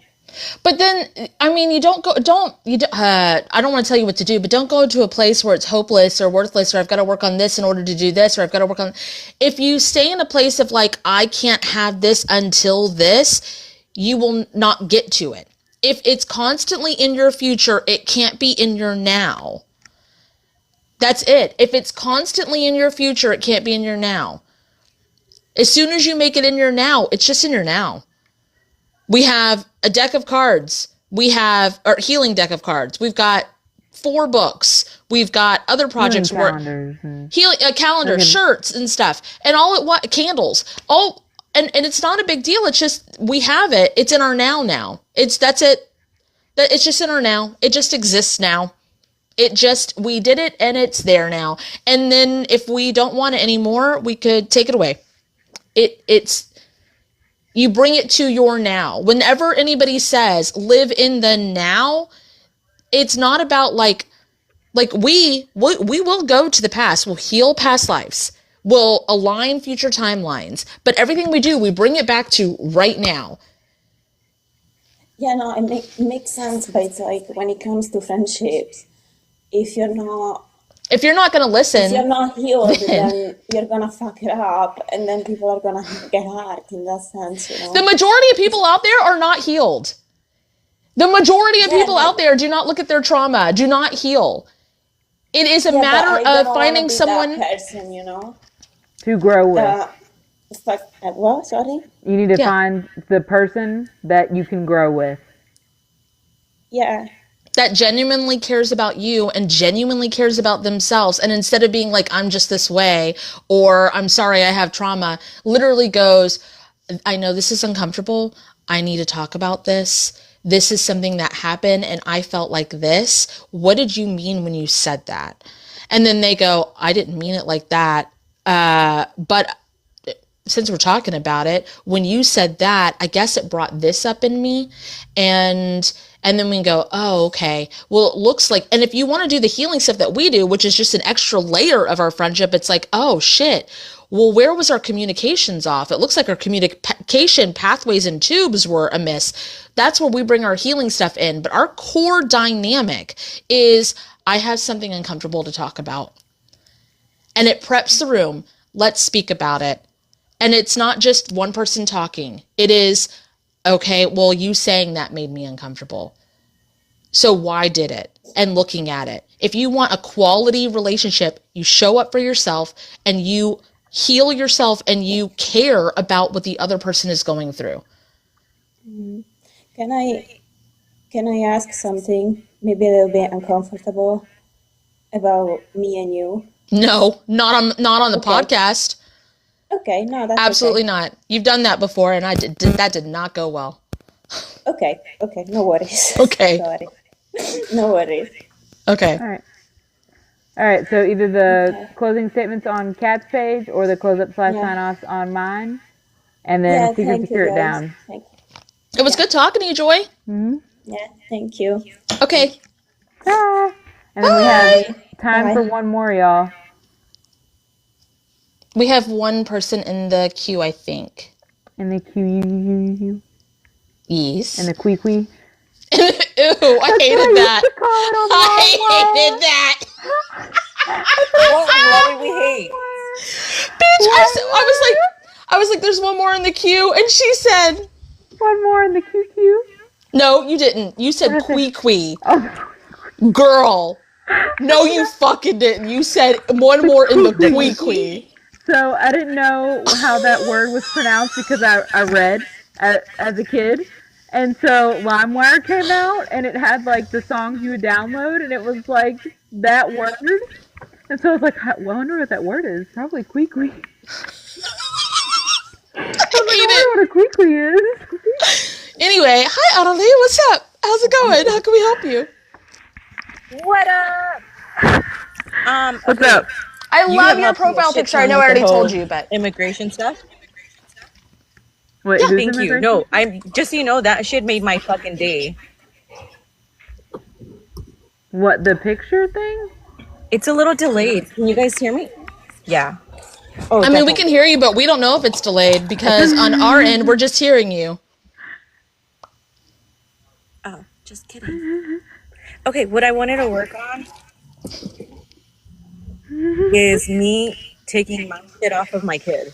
A: But then, I mean, I don't want to tell you what to do, but don't go to a place where it's hopeless or worthless, or I've got to work on this in order to do this, or I've got to work on, if you stay in a place of like, I can't have this until this, you will not get to it. If it's constantly in your future, it can't be in your now. That's it. If it's constantly in your future, it can't be in your now. As soon as you make it in your now, it's just in your now. We have a deck of cards. We have a healing deck of cards. We've got 4 books. We've got other projects
B: calendars,
A: calendar, shirts and stuff, and candles. And it's not a big deal. It's just we have it. It's in our now. That's it. It's just in our now. It just exists now. We did it and it's there now. And then if we don't want it anymore, we could take it away. You bring it to your now. Whenever anybody says live in the now, it's not about like we will go to the past. We'll heal past lives. We'll align future timelines. But everything we do, we bring it back to right now.
E: Yeah, no, it makes sense. But it's like when it comes to friendships, if you're not going to listen, if you're not healed, then you're going to fuck it up, and then people are going to get hurt in that sense, you know?
A: The majority of people out there are not healed. The majority of people out there do not look at their trauma, do not heal. It is a matter of finding someone...
E: that person, you know?
B: To grow with.
E: What? Sorry?
B: You need to find the person that you can grow with.
E: Yeah.
A: That genuinely cares about you and genuinely cares about themselves. And instead of being like, I'm just this way, or I'm sorry, I have trauma, literally goes, I know this is uncomfortable. I need to talk about this. This is something that happened and I felt like this. What did you mean when you said that? And then they go, I didn't mean it like that. But since we're talking about it, when you said that, I guess it brought this up in me. And then we go, oh, okay. Well, it looks like, and if you want to do the healing stuff that we do, which is just an extra layer of our friendship, it's like, oh shit. Well, where was our communications off? It looks like our communication pathways and tubes were amiss. That's where we bring our healing stuff in. But our core dynamic is, I have something uncomfortable to talk about. And it preps the room. Let's speak about it. And it's not just one person talking. It is, okay, well, you saying that made me uncomfortable. So why did it? And looking at it. If you want a quality relationship, you show up for yourself and you heal yourself and you care about what the other person is going through.
E: Can I ask something maybe a little bit uncomfortable about me and you?
A: No, not on the podcast.
E: Okay, no, that's
A: absolutely not. You've done that before, and that did not go well.
E: Okay, no worries.
A: Okay.
E: Sorry. No worries.
A: Okay.
B: All right, so either the closing statements on Kat's page or the close-up / sign-offs on mine, and then Secret to Secure it down.
E: Thank you.
A: It was good talking to you, Joy.
B: Mm-hmm.
E: Yeah, thank you.
A: Okay.
B: Bye. And then we have time for one more, y'all.
A: We have one person in the queue, I think.
B: In the queue.
A: Yes.
B: In the quee.
A: Ew, I hated that. I hated that.
F: What did we hate?
A: Bitch, I was like, there's one more in the queue, and she said,
B: one more in the queue.
A: No, you didn't. You said quee. Oh. Girl. No, you fucking didn't. You said one more in the quee.
B: So I didn't know how that word was pronounced because I read as a kid. And so LimeWire came out and it had like the songs you would download and it was like that word. And so I was like, I wonder what that word is. Probably quee. I wonder what a quee is.
A: Anyway, hi Annalie, what's up? How's it going? How can we help you?
F: What up?
B: What's up?
A: I love your profile picture. I know I already told you, but
F: immigration stuff.
B: Wait,
A: Yeah.
B: who's
F: Thank you.
B: immigration?
F: No, I'm just so you know that shit made my fucking day.
B: What, the picture thing?
F: It's a little delayed. Can you guys hear me? Yeah. Oh,
A: I mean, we
F: definitely.
A: can hear you, but we don't know if it's delayed because on our end, we're just hearing you.
F: Oh, just kidding. Okay, what I wanted to work on is me taking my shit off of my kid.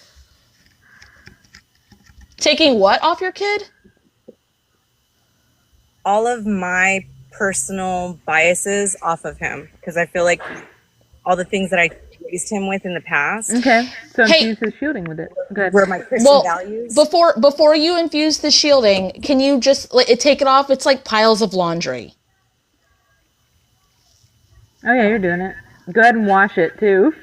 A: Taking what off your kid?
F: All of my personal biases off of him because I feel like all the things that I raised him with in the past
B: Okay, so
A: Hey.
B: infuse his shielding with it. Good.
F: were my Christian
A: Well,
F: values.
A: before you infuse the shielding, can you just take it off? It's like piles of laundry.
B: Oh yeah, you're doing it. Go ahead and wash it too.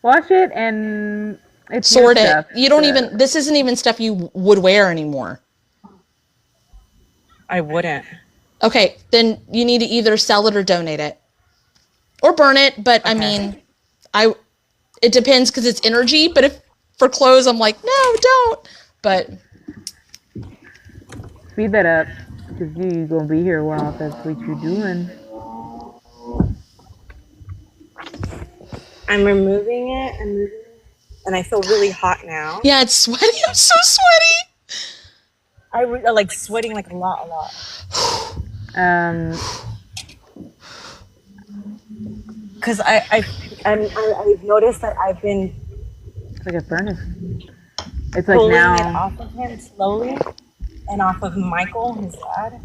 B: Wash it and it's your
A: Sort it.
B: stuff,
A: You don't
B: so-
A: even. This isn't even stuff you would wear anymore.
F: I wouldn't.
A: Okay, then you need to either sell it or donate it, or burn it. But I mean, it depends because it's energy. But if for clothes, I'm like, no, don't. But
B: Speed that up, because you gonna be here a while if that's what you're doing.
F: I'm removing it and I feel really hot now.
A: yeah, it's sweaty. I'm so sweaty.
F: I like sweating like a lot. Because I've noticed that I've been
B: It's like a furnace. It's like
F: pulling
B: now.
F: it off of him slowly and off of Michael, his dad.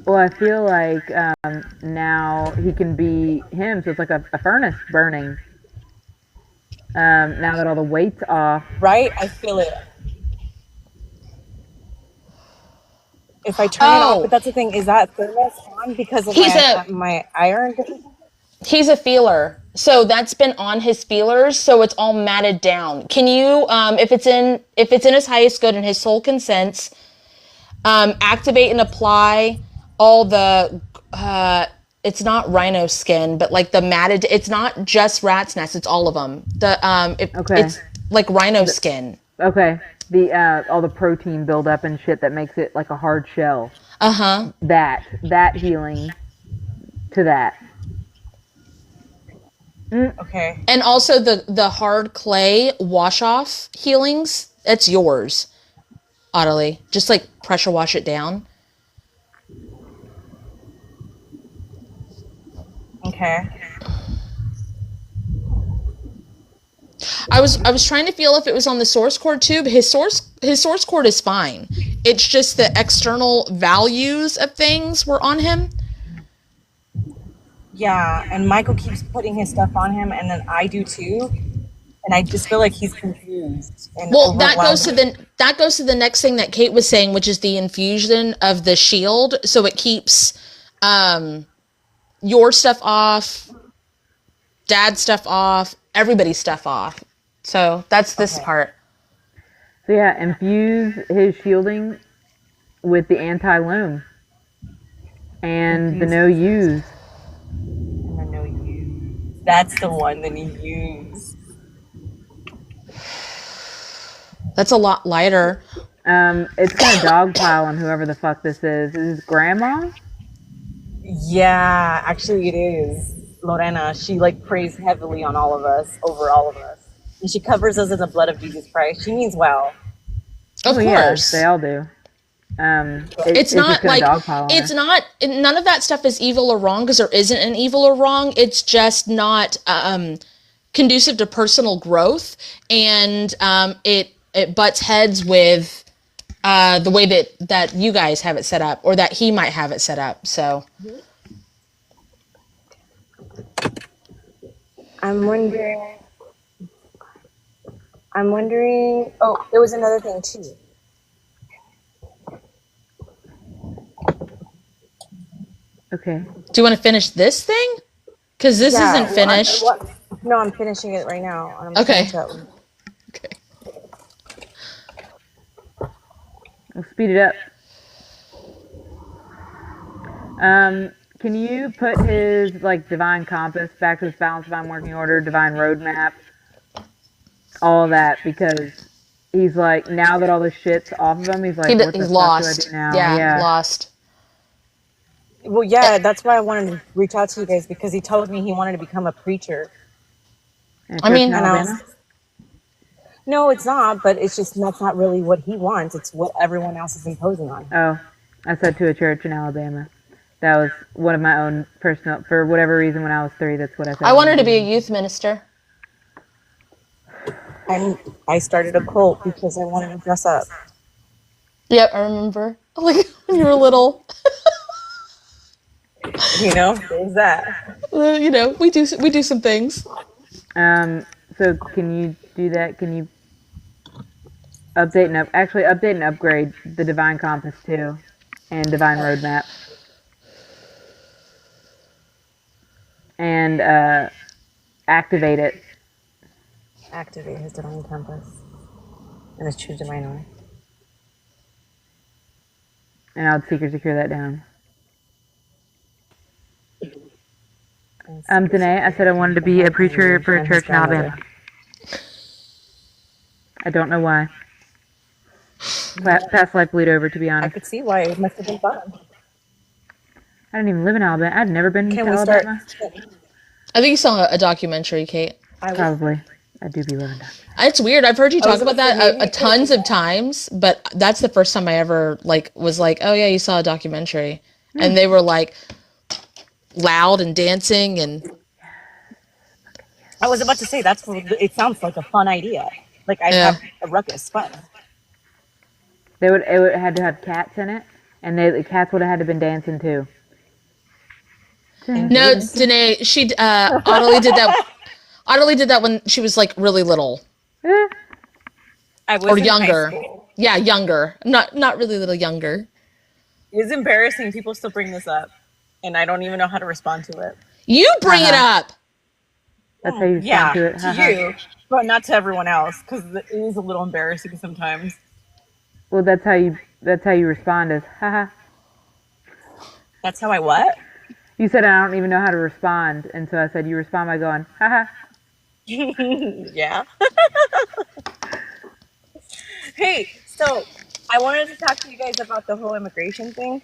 B: Well, I feel like now he can be him, so it's like a furnace burning. Now that all the weight's off.
F: Right? I feel it. If I turn it off, but that's the thing, is that thermos on because of my iron?
A: He's a feeler, so that's been on his feelers, so it's all matted down. Can you, if it's in his highest good and his soul consents, activate and apply all the, it's not rhino skin, but like the matted, it's not just rat's nest, it's all of them. It's like rhino skin.
B: Okay. All the protein buildup and shit that makes it like a hard shell.
A: Uh-huh.
B: That healing to that.
F: Okay.
A: And also the hard clay wash off healings, that's yours, Ottilie. Just like pressure wash it down.
F: Okay.
A: I was trying to feel if it was on the source cord too, but his source cord is fine. It's just the external values of things were on him.
F: Yeah, and Michael keeps putting his stuff on him, and then I do too. And I just feel like he's confused. And
A: Well, that goes to the next thing that Kate was saying, which is the infusion of the shield. So it keeps your stuff off, Dad's stuff off, everybody's stuff off. So that's this part.
B: So yeah, infuse his shielding with the anti-loom and the no use.
F: And the no use. That's the one that he used.
A: That's a lot lighter.
B: It's gonna dogpile on whoever the fuck this is. Is this grandma?
F: Yeah, actually it is. Lorena, she like prays heavily on all of us, over all of us. And she covers us in the blood of Jesus Christ. She means well.
A: Of course.
B: Yes, they all do.
A: It's not like, it's not, none of that stuff is evil or wrong because there isn't an evil or wrong. It's just not conducive to personal growth. And it butts heads with the way that you guys have it set up or that he might have it set up. So.
F: I'm wondering, oh, there was another thing too.
B: Okay.
A: Do you want to finish this thing? Because this isn't finished.
F: No, I'm finishing it right now.
A: Okay.
B: Okay. We'll speed it up. Can you put his like divine compass back to his balance, divine working order, divine roadmap, all of that, because he's like, now that all the shit's off of him, he's like, what the
A: he's
B: fuck
A: lost.
B: do I do now?
A: Yeah, lost.
F: Well, yeah, that's why I wanted to reach out to you guys, because he told me he wanted to become a preacher.
B: And
A: I mean-
B: in Alabama?
F: No, it's not, but it's just that's not really what he wants. It's what everyone else is imposing on him.
B: Oh, I said to a church in Alabama. That was one of my own personal, for whatever reason, when I was 3, that's what I said.
A: I wanted to be a youth minister.
F: I started a cult because I wanted to dress up.
A: Yep, I remember. Like when you were little.
F: You know, there's that.
A: You know, we do some things.
B: So can you do that? Can you update and upgrade the Divine Compass too, and Divine Roadmap, and activate it.
F: Activate his divine compass and his true divine eye.
B: And I'll secure that down. Danae, I said I wanted to be a preacher for a church in Alabama. I don't know why. Past life bleed over, to be
F: I
B: honest.
F: could see why it must have been fun.
B: I didn't even live in Alabama. I'd never been to
F: Can we
B: Alabama.
F: start?
A: I think you saw a documentary, Kate.
B: Probably. I do be living that.
A: It's weird. I've heard you talk about that
F: maybe-
A: tons of times, but that's the first time I ever was like, oh yeah, you saw a documentary, and they were like loud and dancing and.
F: I was about to say that's what it sounds like a fun idea. Like I have a ruckus fun.
B: It had to have cats in it, and the cats would have had to been dancing too.
A: No, Danae, she Audley did that. Audley did that when she was like really little
F: I was
A: or
F: in
A: younger.
F: high school.
A: Yeah, younger. Not really little younger.
F: It's embarrassing. People still bring this up, and I don't even know how to respond to it.
A: You bring it up.
B: That's how you
F: Yeah,
B: respond to it.
F: to you, but not to everyone else, because it is a little embarrassing sometimes.
B: Well, that's how you respond is haha.
F: That's how I what?
B: You said I don't even know how to respond, and so I said you respond by going haha.
F: Yeah. Hey, so I wanted to talk to you guys about the whole immigration thing.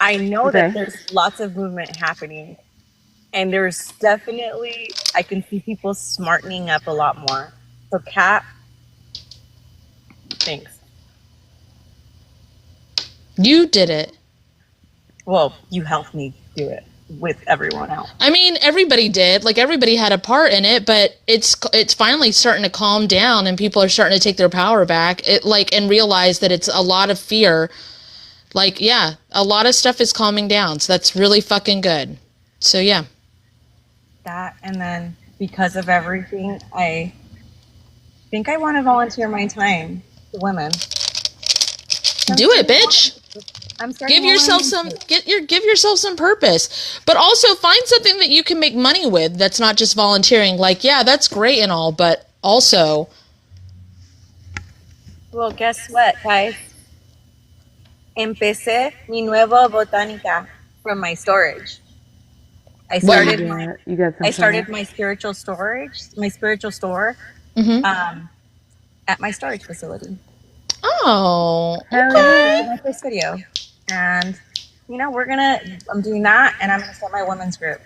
F: I know that there's lots of movement happening, and there's definitely, I can see people smartening up a lot more. So, Kat, thanks.
A: You did it.
F: Well, you helped me do it with everyone else.
A: I mean, everybody did. Like, everybody had a part in it, but it's finally starting to calm down, and people are starting to take their power back. And realize that it's a lot of fear. Like, yeah, a lot of stuff is calming down, so that's really fucking good. So, yeah.
F: That, and then because of everything, I think I want to volunteer my time to women.
A: Do it, bitch. Give yourself some purpose, but also find something that you can make money with. That's not just volunteering. Like, yeah, that's great and all, but also.
F: Well, guess what, guys? Empecé mi nueva botánica from my storage. I started my spiritual store at my storage facility.
A: Oh,
F: okay. My first video. And, I'm doing that, and I'm going to start my women's group.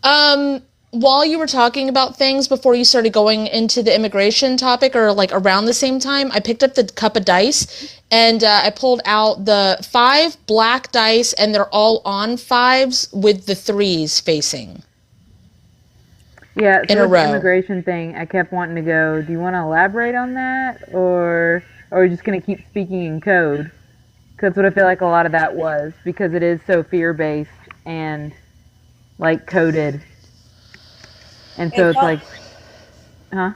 A: While you were talking about things before you started going into the immigration topic, or like around the same time, I picked up the cup of dice, and I pulled out the 5 black dice, and they're all on 5s with the 3s facing.
B: Yeah, so
A: in a row.
B: The immigration thing, I kept wanting to go, do you want to elaborate on that? Or are we just going to keep speaking in code? Because what I feel like a lot of that was, because it is so fear-based and, like, coded. And so it's like, huh?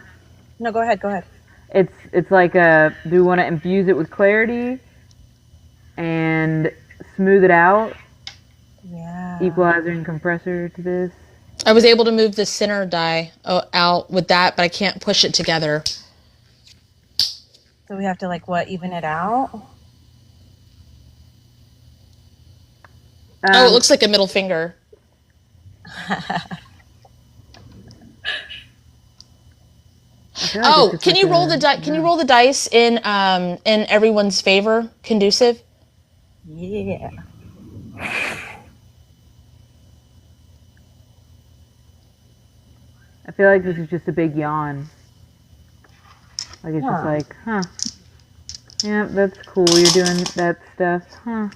F: No, go ahead.
B: It's like, do we want to infuse it with clarity and smooth it out?
F: Yeah.
B: Equalizer and compressor to this.
A: I was able to move the center die out with that, but I can't push it together.
F: So we have to, even it out?
A: It looks like a middle finger. Oh, can you roll the dice? Can you roll the dice in everyone's favor? Conducive.
F: Yeah.
B: I feel like this is just a big yawn. Like it's just like, huh. Yeah, that's cool. You're doing that stuff, huh?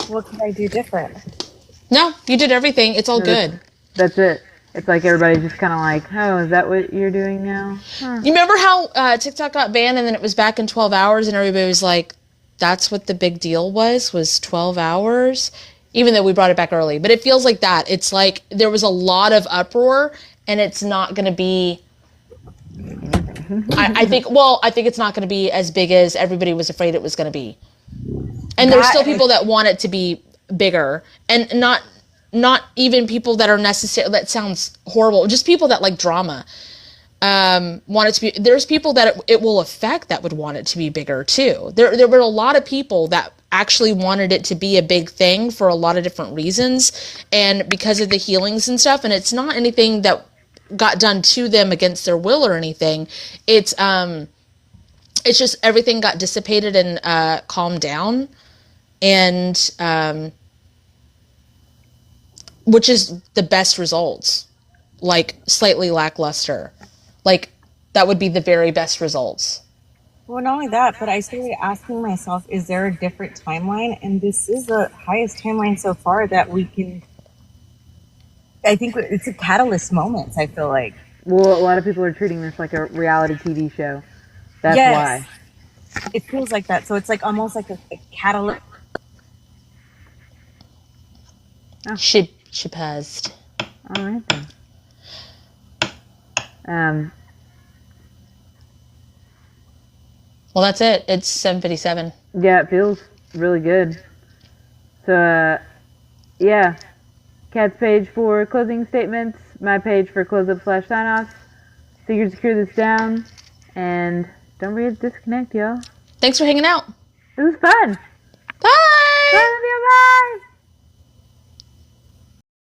F: What could I do different?
A: No, you did everything. It's all good.
B: That's it. It's like everybody's just kind of like, oh, is that what you're doing now? Huh.
A: You remember how TikTok got banned and then it was back in 12 hours and everybody was like, that's what the big deal was 12 hours? Even though we brought it back early. But it feels like that. It's like there was a lot of uproar and it's not going to be... I think it's not going to be as big as everybody was afraid it was going to be. And there's still people that want it to be bigger. And not even people that are necessary. That sounds horrible. Just people that like drama want it to be. There's people that it will affect that would want it to be bigger too. There were a lot of people that actually wanted it to be a big thing for a lot of different reasons, and because of the healings and stuff. And it's not anything that got done to them against their will or anything. It's just everything got dissipated and calmed down, and which is the best results. Like slightly lackluster, like that would be the very best results.
F: Well, not only that, but I started asking myself, is there a different timeline? And this is the highest timeline so far that we can. I think it's a catalyst moment, I feel like.
B: Well, a lot of people are treating this like a reality TV show. That's why.
F: It feels like that. So it's like almost like a catalyst.
A: Oh. She paused.
B: All right then.
A: Well, that's it. It's 7:57.
B: Yeah, it feels really good. So, yeah. Kat's page for closing statements, my page for close-up/sign-offs. Figure to secure this down, and don't forget to disconnect, y'all.
A: Thanks for hanging out.
B: It was fun.
A: Bye!
B: Bye, love you, bye!